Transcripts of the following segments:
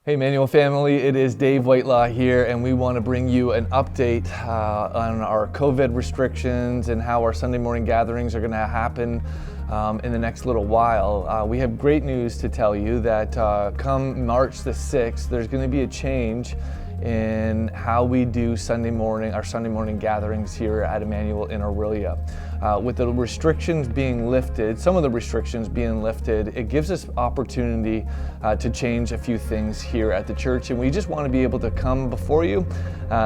Hey Manual family, it is Dave Whitelaw here, and we want to bring you an update on our COVID restrictions and how our Sunday morning gatherings are going to happen in the next little while. We have great news to tell you that come March the 6th, there's going to be a change in how we do our Sunday morning gatherings here at Emmanuel in Orillia. With the restrictions being lifted, some of the restrictions being lifted, it gives us opportunity to change a few things here at the church, and we just want to be able to come before you,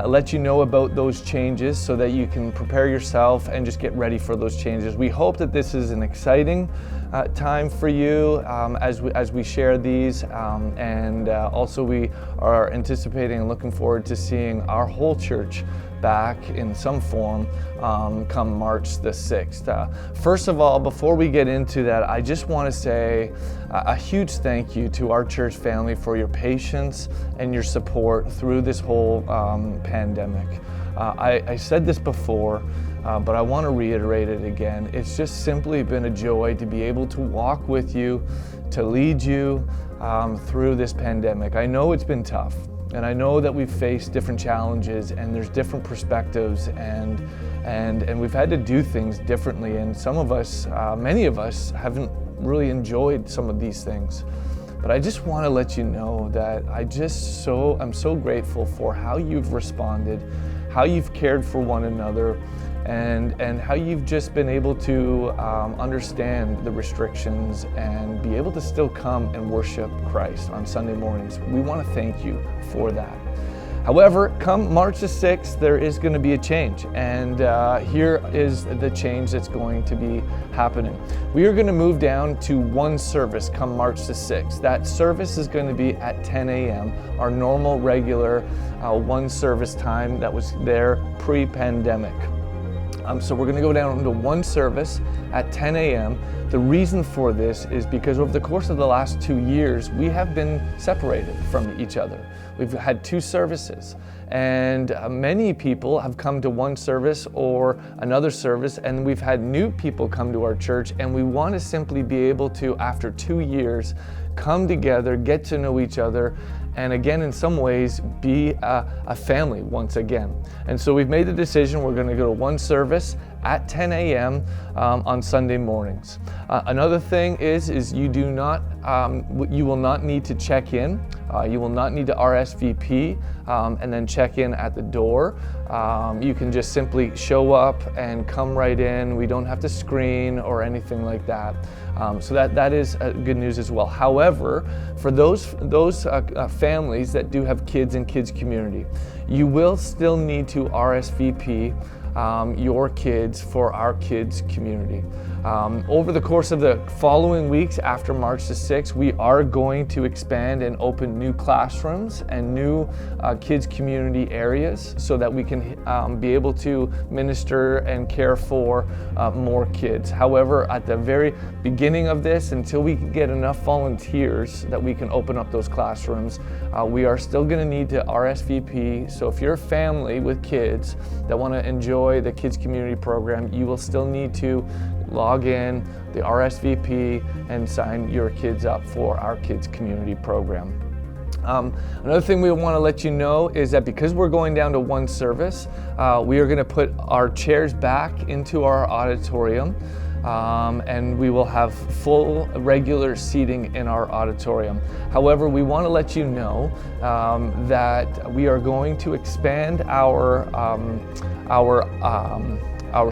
let you know about those changes so that you can prepare yourself and just get ready for those changes. We hope that this is an exciting time for you as we share these, and also we are anticipating and looking forward to seeing our whole church back in some form come March the 6th. First of all, before we get into that, I just want to say a huge thank you to our church family for your patience and your support through this whole pandemic. I said this before, but I want to reiterate it again. It's just simply been a joy to be able to walk with you, to lead you through this pandemic. I know it's been tough, and I know that we've faced different challenges, and there's different perspectives, and we've had to do things differently, and some of us, many of us, haven't really enjoyed some of these things. But I just want to let you know that I'm so grateful for how you've responded, how you've cared for one another, and how you've just been able to understand the restrictions and be able to still come and worship Christ on Sunday mornings. We want to thank you for that. However, come March the 6th, there is going to be a change, and here is the change that's going to be happening. We are going to move down to one service come March the 6th. That service is going to be at 10 a.m., our normal, regular one service time that was there pre-pandemic. So we're going to go down to one service at 10 a.m. The reason for this is because over the course of the last 2 years, we have been separated from each other. We've had two services, and many people have come to one service or another service, and we've had new people come to our church, and we want to simply be able to, after 2 years, come together, get to know each other, and again, in some ways, be a family once again. And so we've made the decision we're going to go to one service at 10 a.m. On Sunday mornings. Another thing is you will not need to check in. You will not need to RSVP and then check in at the door. You can just simply show up and come right in. We don't have to screen or anything like that. So that is good news as well. However, for those families that do have kids in kids community, you will still need to RSVP your kids for our kids community. Over the course of the following weeks after March the 6th, we are going to expand and open new classrooms and new kids community areas so that we can be able to minister and care for more kids. However, at the very beginning of this, until we can get enough volunteers that we can open up those classrooms, we are still going to need to RSVP. So if you're a family with kids that want to enjoy the kids community program, you will still need to log in, the RSVP, and sign your kids up for our kids community program. Another thing we want to let you know is that because we're going down to one service, we are going to put our chairs back into our auditorium, and we will have full regular seating in our auditorium. However, we want to let you know that we are going to expand our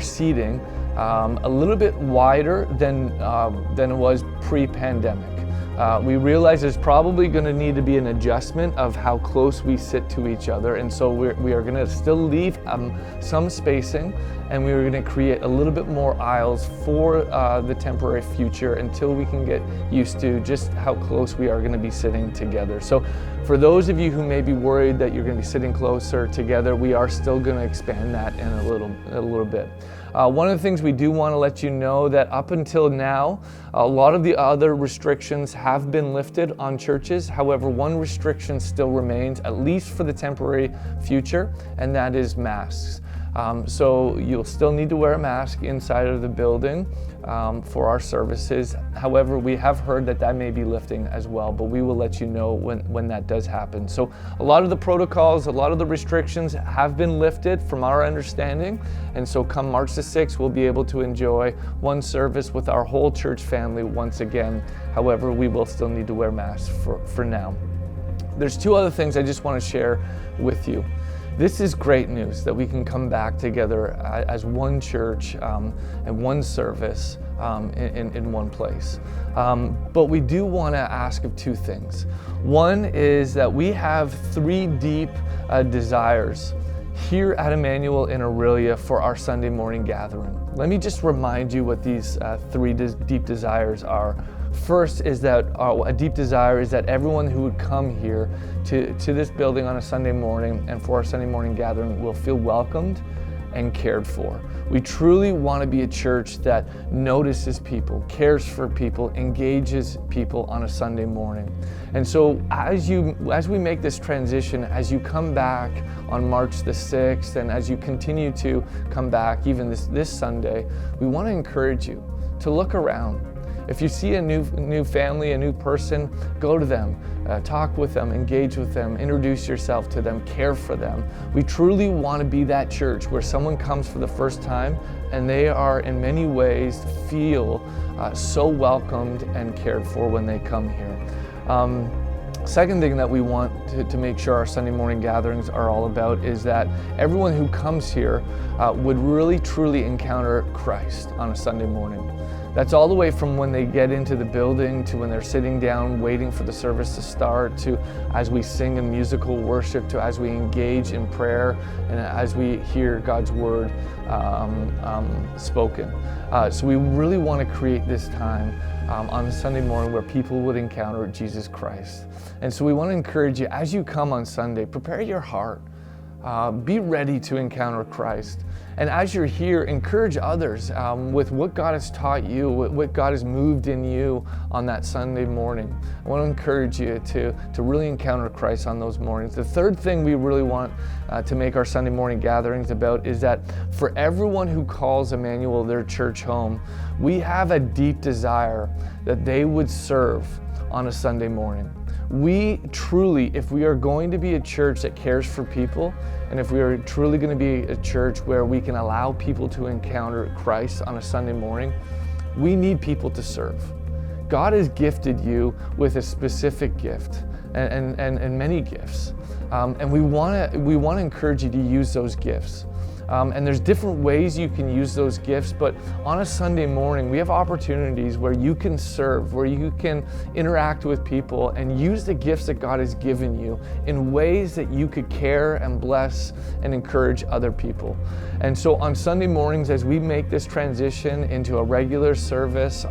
seating a little bit wider than it was pre-pandemic. We realize there's probably going to need to be an adjustment of how close we sit to each other, and so we are going to still leave some spacing, and we are going to create a little bit more aisles for the temporary future until we can get used to just how close we are going to be sitting together. So for those of you who may be worried that you're going to be sitting closer together, we are still going to expand that in a little bit. One of the things we do want to let you know that up until now, a lot of the other restrictions have been lifted on churches. However, one restriction still remains, at least for the temporary future, and that is masks. So you'll still need to wear a mask inside of the building for our services. However, we have heard that that may be lifting as well, but we will let you know when that does happen. So a lot of the protocols, a lot of the restrictions have been lifted from our understanding. And so come March the 6th, we'll be able to enjoy one service with our whole church family once again. However, we will still need to wear masks for now. There's two other things I just want to share with you. This is great news that we can come back together as one church and one service in one place. But we do want to ask of two things. One is that we have three deep desires here at Emmanuel in Orillia for our Sunday morning gathering. Let me just remind you what these three deep desires are. First is that a deep desire is that everyone who would come here to this building on a Sunday morning and for our Sunday morning gathering will feel welcomed and cared for. We truly want to be a church that notices people, cares for people, engages people on a Sunday morning. And so as we make this transition, as you come back on March the 6th, and as you continue to come back even this Sunday, we want to encourage you to look around. If you see a new family, a new person, go to them, talk with them, engage with them, introduce yourself to them, care for them. We truly want to be that church where someone comes for the first time and they are in many ways feel so welcomed and cared for when they come here. Second thing that we want to make sure our Sunday morning gatherings are all about is that everyone who comes here would really truly encounter Christ on a Sunday morning. That's all the way from when they get into the building to when they're sitting down waiting for the service to start, to as we sing in musical worship, to as we engage in prayer, and as we hear God's word spoken. So we really want to create this time on a Sunday morning where people would encounter Jesus Christ. And so we want to encourage you, as you come on Sunday, prepare your heart. Be ready to encounter Christ. And as you're here, encourage others with what God has taught you, what God has moved in you on that Sunday morning. I want to encourage you to really encounter Christ on those mornings. The third thing we really want to make our Sunday morning gatherings about is that for everyone who calls Emmanuel their church home, we have a deep desire that they would serve on a Sunday morning. We truly, if we are going to be a church that cares for people, and if we are truly going to be a church where we can allow people to encounter Christ on a Sunday morning, we need people to serve. God has gifted you with a specific gift and many gifts. And we want to encourage you to use those gifts. And there's different ways you can use those gifts, but on a Sunday morning, we have opportunities where you can serve, where you can interact with people and use the gifts that God has given you in ways that you could care and bless and encourage other people. And so on Sunday mornings, as we make this transition into a regular service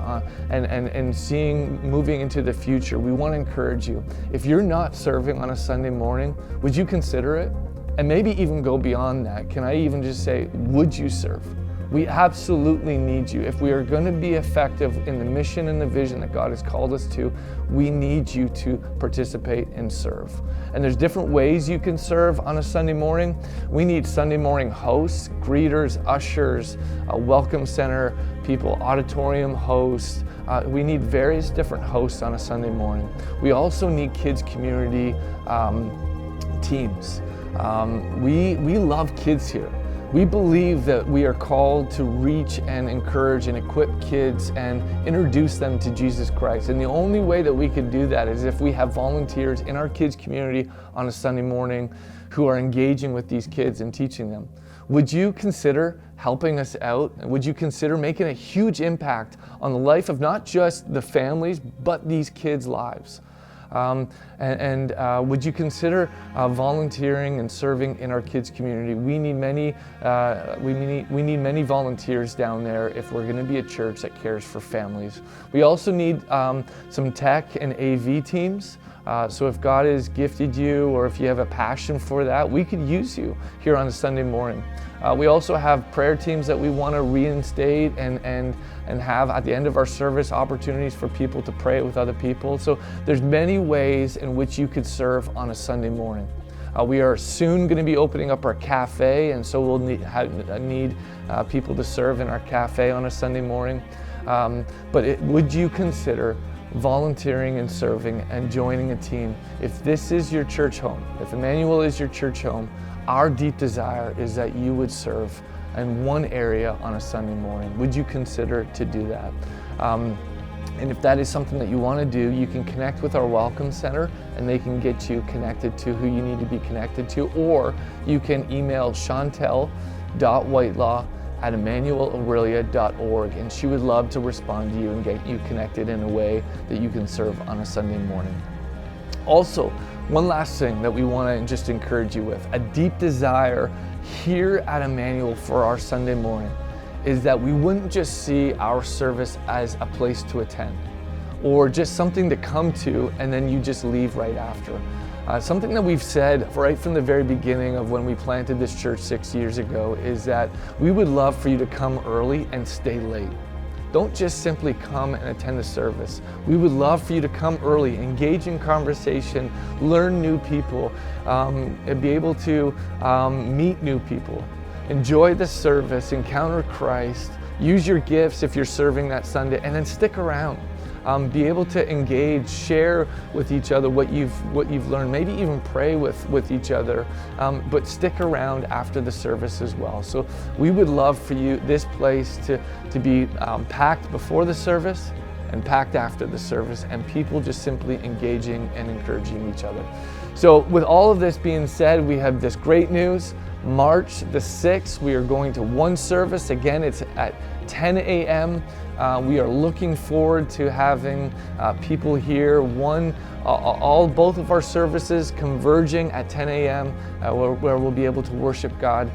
and moving into the future, we want to encourage you. If you're not serving on a Sunday morning, would you consider it? And maybe even go beyond that. Can I even just say, would you serve? We absolutely need you. If we are going to be effective in the mission and the vision that God has called us to, we need you to participate and serve. And there's different ways you can serve on a Sunday morning. We need Sunday morning hosts, greeters, ushers, a welcome center people, auditorium hosts. We need various different hosts on a Sunday morning. We also need kids community teams. We love kids here. We believe that we are called to reach and encourage and equip kids and introduce them to Jesus Christ. And the only way that we can do that is if we have volunteers in our kids community on a Sunday morning who are engaging with these kids and teaching them. Would you consider helping us out? Would you consider making a huge impact on the life of not just the families, but these kids' lives? Would you consider volunteering and serving in our kids community? We need many volunteers down there if we're going to be a church that cares for families. We also need some tech and AV teams. So if God has gifted you, or if you have a passion for that, we could use you here on a Sunday morning. We also have prayer teams that we want to reinstate and have at the end of our service opportunities for people to pray with other people. So there's many ways in which you could serve on a Sunday morning. We are soon going to be opening up our cafe, and so we'll need people to serve in our cafe on a Sunday morning. But would you consider volunteering and serving and joining a team? If this is your church home, if Emmanuel is your church home, our deep desire is that you would serve in one area on a Sunday morning. Would you consider to do that? And if that is something that you want to do, you can connect with our Welcome Center and they can get you connected to who you need to be connected to, or you can email chantel.whitelaw@emmanuelaurelia.org, and she would love to respond to you and get you connected in a way that you can serve on a Sunday morning. Also, one last thing that we want to just encourage you with, a deep desire here at Emmanuel for our Sunday morning, is that we wouldn't just see our service as a place to attend or just something to come to and then you just leave right after. Something that we've said right from the very beginning of when we planted this church 6 years ago is that we would love for you to come early and stay late. Don't just simply come and attend the service. We would love for you to come early, engage in conversation, learn new people, and be able to meet new people. Enjoy the service, encounter Christ, use your gifts if you're serving that Sunday, and then stick around. Be able to engage, share with each other what you've learned, maybe even pray with each other, but stick around after the service as well. So we would love for you, this place to be packed before the service and packed after the service, and people just simply engaging and encouraging each other. So with all of this being said, we have this great news. March the 6th, we are going to one service. Again, it's at 10 a.m. We are looking forward to having people here. Both of our services converging at 10 a.m. Where we'll be able to worship God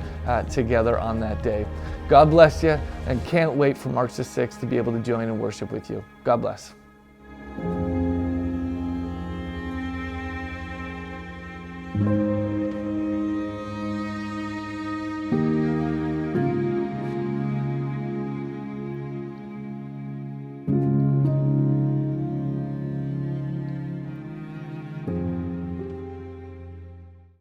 together on that day. God bless you, and can't wait for March the 6th to be able to join and worship with you. God bless.